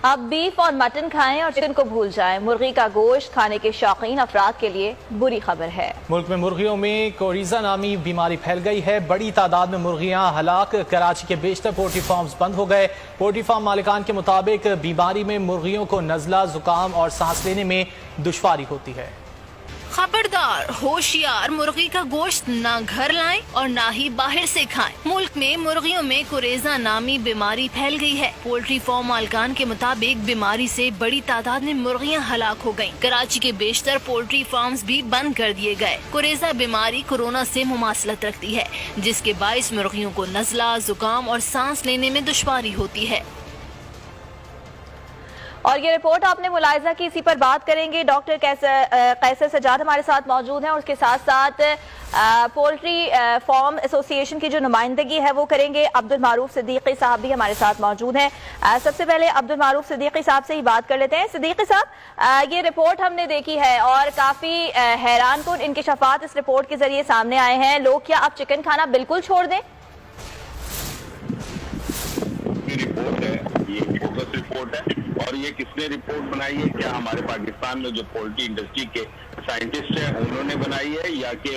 अब बीफ और मटन खाएं और चिकन को भूल जाएं। मुर्गी का गोश्त खाने के शौकीन अफराद के लिए बुरी खबर है। मुल्क में मुर्गियों में कोरिज़ा नामी बीमारी फैल गई है। बड़ी तादाद में मुर्गियां हलाक। कराची के बेशतर पोल्ट्री फार्म्स बंद हो गए। पोल्ट्री फार्म मालिकान के मुताबिक बीमारी में मुर्गियों को नज़ला, जुकाम और सांस लेने में दुश्वारी होती है। खबरदार, होशियार, मुर्गी का गोश्त ना घर लाएं और ना ही बाहर से खाएं। मुल्क में मुर्गियों में कोरेजा नामी बीमारी फैल गई है। पोल्ट्री फार्म मालिकान के मुताबिक बीमारी से बड़ी तादाद में मुर्गियां हलाक हो गयीं। कराची के बेशतर पोल्ट्री फार्म्स भी बंद कर दिए गए। कोरेजा बीमारी कोरोना से मुमासलत रखती है, जिसके बाइस मुर्गियों को नज़ला, जुकाम और सांस लेने में दुश्वारी होती है। और ये रिपोर्ट आपने मुलाहिजा की, इसी पर बात करेंगे। डॉक्टर कैसर सजाद हमारे साथ मौजूद हैं और उसके साथ साथ पोल्ट्री फार्म एसोसिएशन की जो नुमाइंदगी है वो करेंगे। अब्दुल मारूफ सिद्दीकी साहब भी हमारे साथ मौजूद हैं। सबसे पहले अब्दुल मारूफ सिद्दीकी साहब से ही बात कर लेते हैं। सिद्दीकी साहब, ये रिपोर्ट हमने देखी है और काफी हैरान कुन इंकिशाफात इस रिपोर्ट के जरिए सामने आए हैं। लोग क्या अब चिकन खाना बिल्कुल छोड़ दें? रिपोर्ट है, ये फोकस रिपोर्ट है और ये किसने रिपोर्ट बनाई है? क्या हमारे पाकिस्तान में जो पोल्ट्री इंडस्ट्री के साइंटिस्ट हैं उन्होंने बनाई है या कि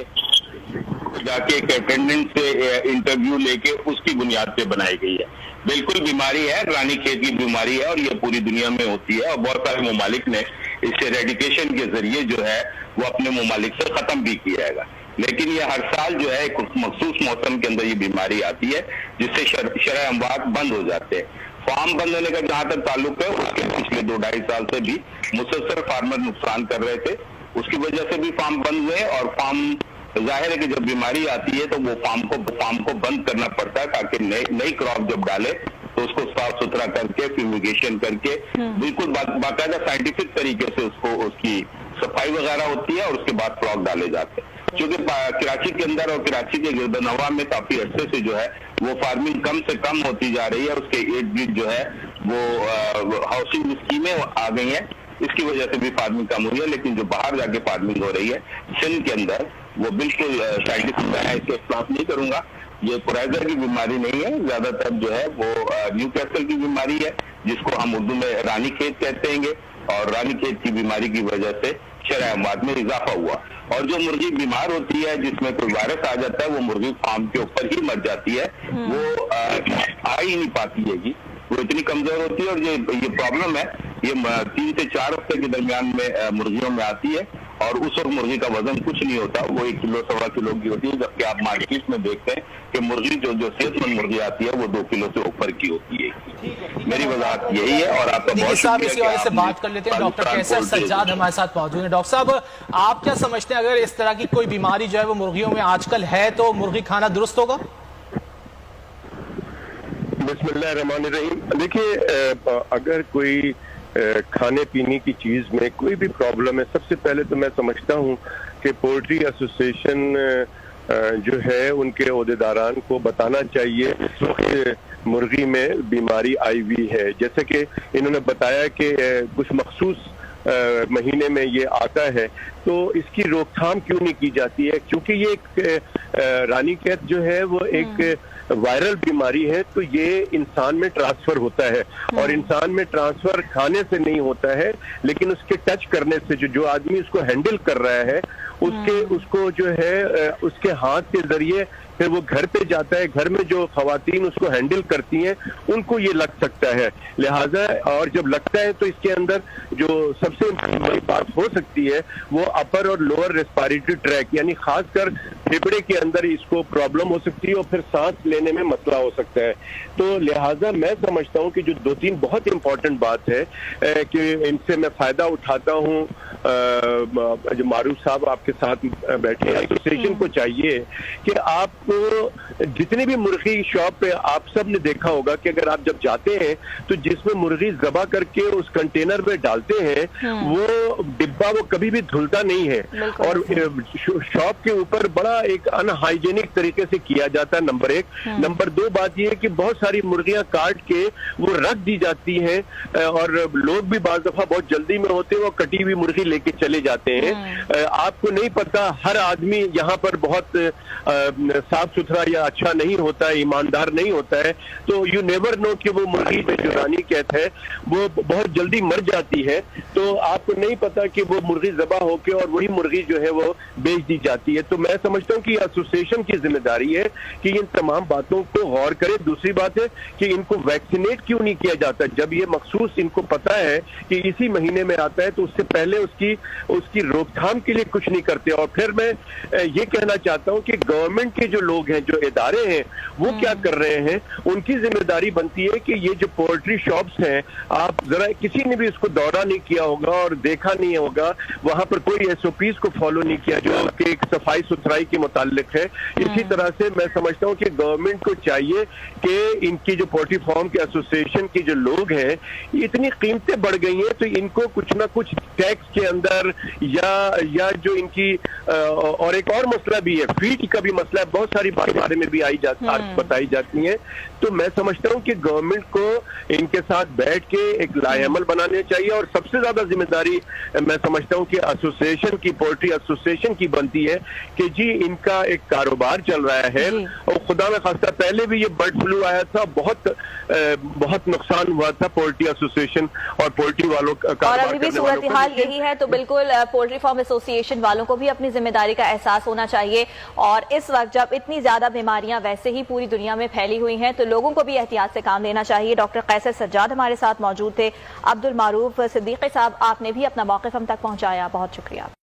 जाके एक अटेंडेंट से इंटरव्यू लेके उसकी बुनियाद पे बनाई गई है? बिल्कुल बीमारी है, रानी खेत की बीमारी है और ये पूरी दुनिया में होती है और बहुत सारे ममालिक ने इसे रेडिकेशन के जरिए जो है वो अपने ममालिक से खत्म भी किया है। लेकिन ये हर साल जो है एक मखसूस मौसम के अंदर ये बीमारी आती है जिससे शरह अमवात बंद हो जाते हैं। फार्म बंद होने का जहां तक ताल्लुक है, उसके पिछले 2-2.5 साल से भी मुसलसल फार्मर नुकसान कर रहे थे, उसकी वजह से भी फार्म बंद हुए और फार्म जाहिर है कि जब बीमारी आती है तो वो फार्म को बंद करना पड़ता है ताकि नई क्रॉप जब डाले तो उसको साफ सुथरा करके फ्यूमिगेशन करके बिल्कुल बाकायदा साइंटिफिक तरीके से उसकी सफाई वगैरह होती है और उसके बाद फ्लॉक डाले जाते हैं। क्योंकि कराची के अंदर और कराची के गिरदनवा में काफी अरसे से जो है वो फार्मिंग कम से कम होती जा रही है। उसके इर्द गिर्द जो है वो हाउसिंग स्कीमें आ गई हैं, इसकी वजह से भी फार्मिंग कम हुई है। लेकिन जो बाहर जाके फार्मिंग हो रही है सिंध के अंदर, वो बिल्कुल साइंटिफिक है, इसके खिलाफ नहीं करूंगा। ये कोराइजा की बीमारी नहीं है, ज्यादातर जो है वो न्यू कैसल की बीमारी है जिसको हम उर्दू में रानी खेत कहते हैं। और रानी खेत की बीमारी की वजह से शरह अमवात में इजाफा हुआ और जो मुर्गी बीमार होती है जिसमें कोई वायरस आ जाता है वो मुर्गी फार्म के ऊपर ही मर जाती है, वो आ ही नहीं पाती है जी, वो इतनी कमजोर होती है। और ये प्रॉब्लम है, ये 3 से 4 हफ्ते के दरमियान में मुर्गियों में आती है और उस वक्त मुर्गी का वजन कुछ नहीं होता, वो 1 किलो 1.25 किलो की होती है। जबकि आप मार्केट में देखते हैं कि मुर्गी जो सेहतमंद मुर्गी आती है वो 2 किलो से ऊपर की होती है। मेरी वजह यही है और आपका बहुत शुक्रिया। इसी वजह से बात कर लेते हैं। डॉक्टर कैसर सज्जाद हमारे साथ मौजूद हैं। डॉक्टर साहब, आप क्या समझते हैं, अगर इस तरह की कोई बीमारी जो है वो मुर्गियों में आजकल है तो मुर्गी खाना दुरुस्त होगा? बिस्मिल्लाहिर्रहमानिर्रहीम। देखिए, अगर कोई खाने पीने की चीज में कोई भी प्रॉब्लम है, सबसे पहले तो मैं समझता हूँ कि पोल्ट्री एसोसिएशन जो है उनके ओहदेदारान को बताना चाहिए इस वक्त मुर्गी में बीमारी आई हुई है। जैसे कि इन्होंने बताया कि कुछ मखसूस महीने में ये आता है, तो इसकी रोकथाम क्यों नहीं की जाती है? क्योंकि ये एक रानी कैद जो है वो एक वायरल बीमारी है, तो ये इंसान में ट्रांसफर होता है और इंसान में ट्रांसफर खाने से नहीं होता है, लेकिन उसके टच करने से जो आदमी उसको हैंडल कर रहा है उसको जो है उसके हाथ के जरिए फिर वो घर पे जाता है। घर में जो खवातीन उसको हैंडल करती हैं उनको ये लग सकता है, लिहाजा और जब लगता है तो इसके अंदर जो सबसे बड़ी बात हो सकती है वो अपर और लोअर रेस्पिरेटरी ट्रैक यानी खासकर फेफड़े के अंदर इसको प्रॉब्लम हो सकती है और फिर सांस लेने में मसला हो सकता है। तो लिहाजा मैं समझता हूँ कि जो 2-3 बहुत इंपॉर्टेंट बात है कि इनसे मैं फायदा उठाता हूँ। जो मारूफ साहब आपके साथ बैठे हैं, एसोसिएशन को चाहिए कि आपको जितने भी मुर्गी शॉप पे आप सब ने देखा होगा कि अगर आप जब जाते हैं तो जिसमें मुर्गी ज़बा करके उस कंटेनर में डालते हैं वो डिब्बा वो कभी भी धुलता नहीं है और शॉप के ऊपर बड़ा एक अनहाइजेनिक तरीके से किया जाता है, नंबर 1। नंबर 2 बात यह है कि बहुत सारी मुर्गियां काट के वो रख दी जाती हैं और लोग भी बाज़ दफा बहुत जल्दी में होते हैं, वो कटी हुई मुर्गी लेके चले जाते हैं। आपको नहीं पता, हर आदमी यहाँ पर बहुत साफ सुथरा या अच्छा नहीं होता है, ईमानदार नहीं होता है, तो यू नेवर नो कि वो मुर्गी जो रानी कैद है वो बहुत जल्दी मर जाती है, तो आपको नहीं पता कि वो मुर्गी ज़बा होके और वही मुर्गी जो है वो बेच दी जाती है। तो मैं समझता हूँ कि एसोसिएशन की जिम्मेदारी है कि इन तमाम बातों को गौर करे। दूसरी बात है कि इनको वैक्सीनेट क्यों नहीं किया जाता? जब ये मखसूस इनको पता है कि इसी महीने में आता है तो उससे पहले उसकी रोकथाम के लिए कुछ नहीं करते। और फिर मैं ये कहना चाहता हूँ कि गवर्नमेंट के जो लोग हैं, जो इदारे हैं, वो क्या कर रहे हैं? उनकी जिम्मेदारी बनती है कि ये जो पोल्ट्री शॉप्स हैं, आप जरा, किसी ने भी इसको दौरा नहीं किया होगा और देखा नहीं होगा, वहां पर कोई एसओपीज को फॉलो नहीं किया जो कि एक सफाई सुथराई के मुतालिक है। इसी तरह से मैं समझता हूँ कि गवर्नमेंट को चाहिए कि इनकी जो पोल्ट्री फार्म के एसोसिएशन के जो लोग हैं, इतनी कीमतें बढ़ गई हैं तो इनको कुछ ना कुछ टैक्स के अंदर या जो इनकी और एक और मसला भी है, फीड का भी मसला है, बहुत सारी बारे में भी बताई जाती हैं। तो मैं समझता हूँ कि गवर्नमेंट को इनके साथ बैठ के एक लाएअमल बनाने चाहिए और सबसे ज्यादा जिम्मेदारी मैं समझता हूँ कि एसोसिएशन की, पोल्ट्री एसोसिएशन की बनती है कि जी इनका एक कारोबार चल रहा है और खुदा में खास्ता पहले भी ये बर्ड फ्लू आया था, बहुत नुकसान हुआ था पोल्ट्री एसोसिएशन और पोल्ट्री वालों का। और अभी भी सूरत हाल यही है, तो बिल्कुल पोल्ट्री फार्म एसोसिएशन वालों को भी अपनी जिम्मेदारी का एहसास होना चाहिए। और इस वक्त जब इतनी ज्यादा बीमारियां वैसे ही पूरी दुनिया में फैली हुई हैं तो लोगों को भी एहतियात से काम लेना चाहिए। डॉक्टर कैसर सज्जाद हमारे साथ मौजूद थे। अब्दुल मारूफ सिद्दीकी साहब, आपने भी अपना मौक़िफ़ हम तक पहुंचाया, बहुत शुक्रिया।